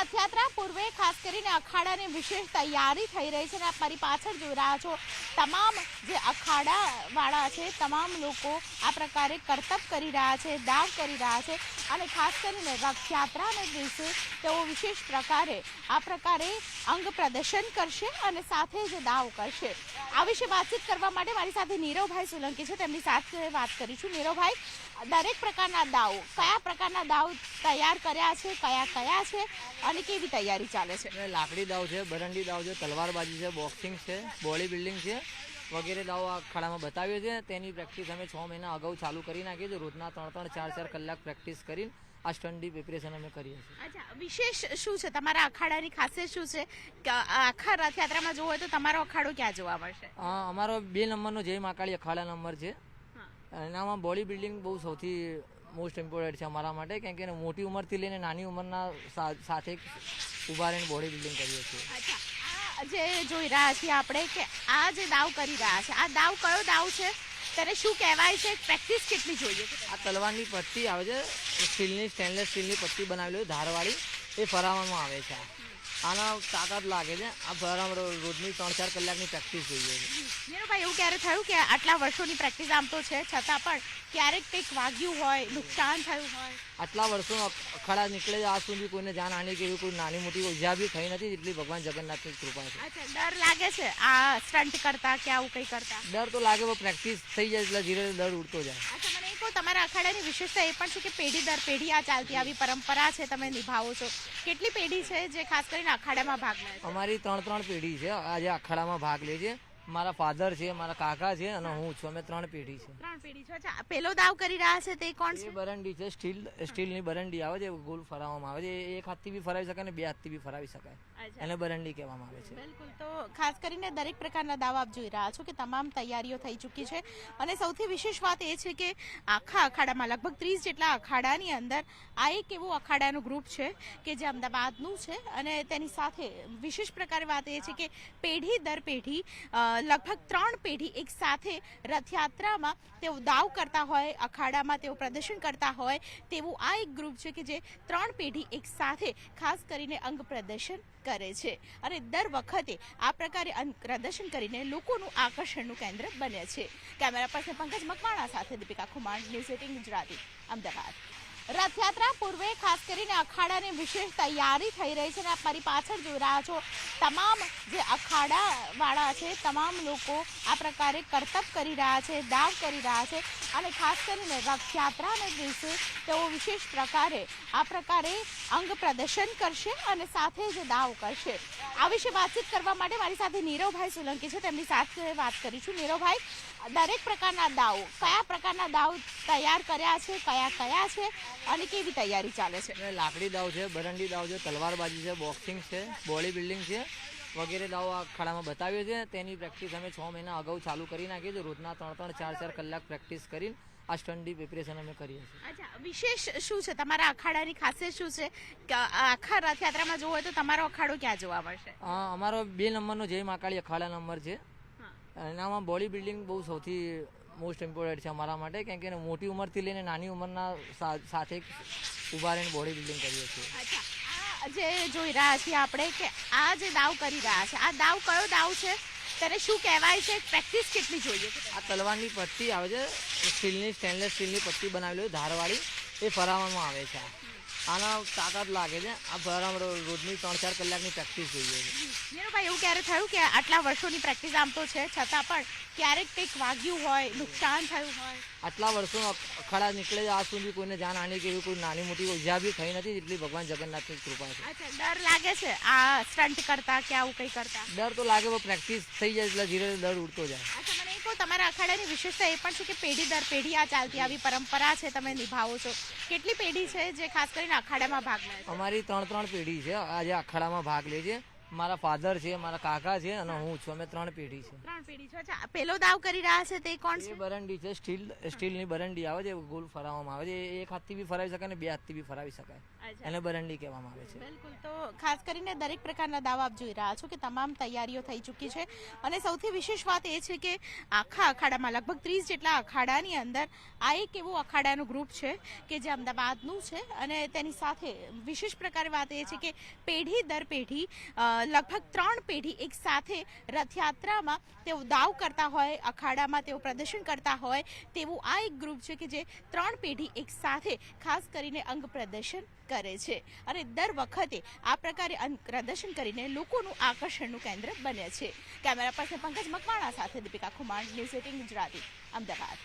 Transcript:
રથયાત્રા પૂર્વે ખાસ કરીને અખાડાની વિશેષ તૈયારી થઈ રહી છે અને આપ મારી પાછળ જોઈ રહ્યા છો તમામ જે અખાડાવાળા છે તમામ લોકો આ પ્રકારે કરતબ કરી રહ્યા છે, દાવ કરી રહ્યા છે અને ખાસ કરીને રથયાત્રાના દિવસે તેઓ વિશેષ પ્રકારે આ પ્રકારે અંગ પ્રદર્શન કરશે અને સાથે જ દાવ કરશે। આ વિશે વાતચીત કરવા માટે મારી સાથે નીરવભાઈ સોલંકી છે, તેમની સાથે વાત કરીશું। નીરવભાઈ, દરેક પ્રકારના દાવ, કયા પ્રકારના દાવ તૈયાર કર્યા છે, કયા કયા છે અને કેવી તૈયારી ચાલે છે? લાકડી દાવ છે, બરંડી દાવ છે, તલવારબાજી છે, બોક્સિંગ છે, બોડી બિલ્ડિંગ છે વગેરે દાવ આ અખાડામાં બતાવ્યો છે। તેની પ્રેક્ટિસ અમે 6 મહિના અગાઉ ચાલુ કરી નાખી છે। રોજના 3-3, 4-4 કલાક પ્રેક્ટિસ કરીને આ સ્ટન્ટની પ્રિપેરેશન અમે કરીએ છીએ। અચ્છા, વિશેષ શું છે તમારા અખાડાની ખાસિયત શું છે કે આખા રથયાત્રામાં જોવો હોય તો તમારો અખાડો ક્યાં જોવા મળશે? અમારો 2 નંબરનો જય મહાકાળી અખાડા નંબર છે। એનામાં બોડી બિલ્ડિંગ બહુ સૌથી મોસ્ટ ઇમ્પોર્ટન્ટ છે અમારા માટે, કેમ કે મોટી ઉંમરથી લઈને નાની ઉંમરના સાથે ઊભા રહીને બોડી બિલ્ડિંગ કરીએ છીએ। અચ્છા, આ જે જોઈ રહ્યા છીએ આપણે કે આ જે દાવ કરી રહ્યા છે, આ દાવ કયો દાવ છે, તેને શું કહેવાય છે, પ્રેક્ટિસ કેટલી જોઈએ? આ તલવારની પટ્ટી આવે છે, સ્ટીલની સ્ટેનલેસ સ્ટીલની પટ્ટી બનાવેલી હોય ધારવાળી, એ ફરાવવામાં આવે છે। આના તાકાત લાગે છે। આ ફરાવવામાં રોજની 3-4 કલાકની પ્રેક્ટિસ જોઈએ છે। નીરવભાઈ, એવું ક્યારે થયું કે આટલા વર્ષોની પ્રેક્ટિસ આમ તો છે છતાં પણ ક્યારેક કંઈક વાગ્યું હોય, નુકસાન થયું હોય? આટલા વર્ષો અખાડા નીકળે આજ સુધી કોઈને જાનહાનિ કે એવી કોઈ નાની મોટી ઈજા બી થઈ નથી, જેટલી ભગવાન જગન્નાથની કૃપા છે। અચ્છા, ડર લાગે છે આ સ્ટન્ટ કરતા કે આવું કંઈ કરતા? ડર તો લાગે, પણ પ્રેક્ટિસ થઈ જાય એટલે ધીરે ધીરે ડર ઉડતો જાય। અચ્છા, મને એ કહો, તમારા અખાડાની વિશેષતા એ પણ છે કે પેઢી દર પેઢી આ ચાલતી આવી પરંપરા છે, તમે નિભાવો છો। કેટલી પેઢી છે જે ખાસ કરીને અખાડામાં ભાગ લે છે? અમારી 3 પેઢી છે આજે અખાડામાં ભાગ લે છે। મારા ફાધર છે, મારા કાકા છે અને હું છું, અમે 3 પેઢી છે। 3 પેઢી છે। અચ્છા, પેલો દાવ કરી રહ્યા છે તે કોણ છે? એ બરંડી છે, સ્ટીલની બરંડી આવે છે, ગોલ ફરાવવામાં આવે છે। એક હાથથી બી ફરાવી શકાય અને 2 હાથથી બી ફરાવી શકાય, એને બરંડી કહેવામાં આવે છે। બિલકુલ, તો ખાસ કરીને દરેક પ્રકારના દાવ આપ જોઈ રહ્યા છો કે તમામ તૈયારીઓ થઈ ચૂકી છે અને સૌથી વિશેષ વાત એ છે કે આખા અખાડામાં લગભગ 30 જેટલા અખાડાની અંદર આ એક એવું અખાડાનું ગ્રુપ છે કે જે અમદાવાદનું છે અને તેની સાથે વિશેષ પ્રકારે વાત એ છે કે પેઢી દર પેઢી લગભગ 3 પેઢી એક સાથે રથયાત્રામાં તેઓ દાવ કરતા હોય, અખાડામાં તેઓ પ્રદર્શન કરતા હોય તેવું આ એક ગ્રુપ છે કે જે 3 પેઢી એક સાથે ખાસ કરીને અંગ પ્રદર્શન કરે છે અને દર વખતે આ પ્રકારે અંગ પ્રદર્શન કરીને લોકોનું આકર્ષણનું કેન્દ્ર બને છે। કેમેરા પર્સન પંકજ મકવાણા સાથે દીપિકા ખુમાણ, ન્યૂઝ 18 ગુજરાતી, અમદાવાદ। રથયાત્રા પૂર્વે ખાસ કરીને અખાડાની વિશેષ તૈયારી થઈ રહી છે અને આપ મારી પાછળ જોઈ રહ્યા છો તમામ જે અખાડાવાળા છે તમામ લોકો આ પ્રકારે કરતબ કરી રહ્યા છે, દાવ કરી રહ્યા છે અને ખાસ કરીને રથયાત્રાના દિવસે તેઓ વિશેષ પ્રકારે આ પ્રકારે અંગ પ્રદર્શન કરશે અને સાથે જ દાવ કરશે। આ વિશે વાતચીત કરવા માટે મારી સાથે નીરવભાઈ સોલંકી છે, તેમની સાથે વાત કરીશું। નીરવભાઈ, દરેક પ્રકારના દાવ, કયા પ્રકારના દાવ તૈયાર કર્યા છે, કયા કયા છે અને કેવી તૈયારી ચાલે છે? લાકડી દાવ છે, બરંડી દાવ છે, તલવારબાજી છે, બોક્સિંગ છે, બોડી બિલ્ડિંગ છે વગેરે દાવ આ અખાડામાં બતાવ્યો છે। તેની પ્રેક્ટિસ અમે 6 મહિના અગાઉ ચાલુ કરી નાખી છે। રોજના 3-3, 4-4 કલાક પ્રેક્ટિસ કરીને આ સ્ટન્ટની પ્રિપેરેશન અમે કરીએ છીએ। અચ્છા, વિશેષ શું છે તમારા અખાડાની ખાસિયત શું છે કે આખા રથયાત્રામાં જોવો હોય તો તમારો અખાડો ક્યાં જોવા મળશે? અમારો 2 નંબરનો જય મહાકાળી અખાડા નંબર છે। એનામાં બોડી બિલ્ડિંગ બહુ સૌથી મોસ્ટ ઇમ્પોર્ટન્ટ છે અમારા માટે, કેમ કે મોટી ઉંમરથી લઈને નાની ઉંમરના સાથે ઊભા રહીને બોડી બિલ્ડિંગ કરીએ છીએ। અચ્છા, આ જે જોઈ રહ્યા છીએ આપણે કે આ જે દાવ કરી રહ્યા છે, આ દાવ કયો દાવ છે, તેને શું કહેવાય છે, પ્રેક્ટિસ કેટલી જોઈએ? આ તલવારની પટ્ટી આવે છે, સ્ટીલની સ્ટેનલેસ સ્ટીલની પટ્ટી બનાવેલી હોય ધારવાળી, એ ફરાવવામાં આવે છે। આના તાકાત લાગે છે। આ ફરાવવામાં રોજની 3-4 કલાકની પ્રેક્ટિસ જોઈએ છે। નીરવભાઈ, એવું ક્યારે થયું કે આટલા વર્ષોની પ્રેક્ટિસ આમ તો છે છતાં પણ ક્યારેક કંઈક વાગ્યું હોય, નુકસાન થયું હોય? આટલા વર્ષો અખાડા નીકળે આજ સુધી કોઈને જાનહાનિ કે એવી કોઈ નાની મોટી ઈજા બી થઈ નથી, જેટલી ભગવાન જગન્નાથની કૃપા છે। અચ્છા, ડર લાગે છે આ સ્ટન્ટ કરતા કે આવું કંઈ કરતા? ડર તો લાગે, પણ પ્રેક્ટિસ થઈ જાય એટલે ધીરે ધીરે ડર ઉડતો જાય। અચ્છા, મને એ કહો, તમારા અખાડાની વિશેષતા એ પણ છે કે પેઢી દર પેઢી આ ચાલતી આવી પરંપરા છે, તમે નિભાવો છો। કેટલી પેઢી છે જે ખાસ કરીને અખાડામાં ભાગ લે છે? અમારી 3 પેઢી છે આજે અખાડામાં ભાગ લે છે। મારા ફાધર છે, મારા કાકા છે અને હું છું. અમે 3 પેઢી છે. 3 પેઢી છો. અચ્છા, પેલો દાવ કરી રહ્યા છે તે કોણ એ છે? બરંડી છે, સ્ટીલની બરંડી આવે છે, ગોલ ફરાવવામાં આવે છે. એ એક હાથથી બી ફરાવી શકાય ને 2 હાથથી બી ફરાવી શકાય. અચ્છા, એને બરંડી કહેવામાં આવે છે. બિલકુલ. તો ખાસ કરીને દરેક પ્રકારના દાવ આપ જોઈ રહ્યા છો કે તમામ તૈયારીઓ થઈ ચૂકી છે અને સૌથી વિશેષ વાત એ છે કે આખા અખાડામાં લગભગ 30 જેટલા અખાડાની અંદર આ એક એવું અખાડાનું ગ્રુપ છે કે જે અમદાવાદનું છે અને તેની સાથે વિશેષ પ્રકારે વાત એ છે કે પેઢી દર પેઢી લગભગ 3 પેઢી એક સાથે રથયાત્રામાં તેઓ દાવ કરતા હોય, અખાડામાં તેઓ પ્રદર્શન કરતા હોય તેવું આ એક ગ્રુપ છે કે જે 3 પેઢી એક સાથે ખાસ કરીને અંગ પ્રદર્શન કરે છે અને દર વખતે આ પ્રકારે અંગ પ્રદર્શન કરીને લોકોનું આકર્ષણનું કેન્દ્ર બને છે. કેમેરા પર્સન પંકજ મકવાણા સાથે દીપિકા ખુમાણ, ન્યૂઝ 18 ગુજરાતી, અમદાવાદ.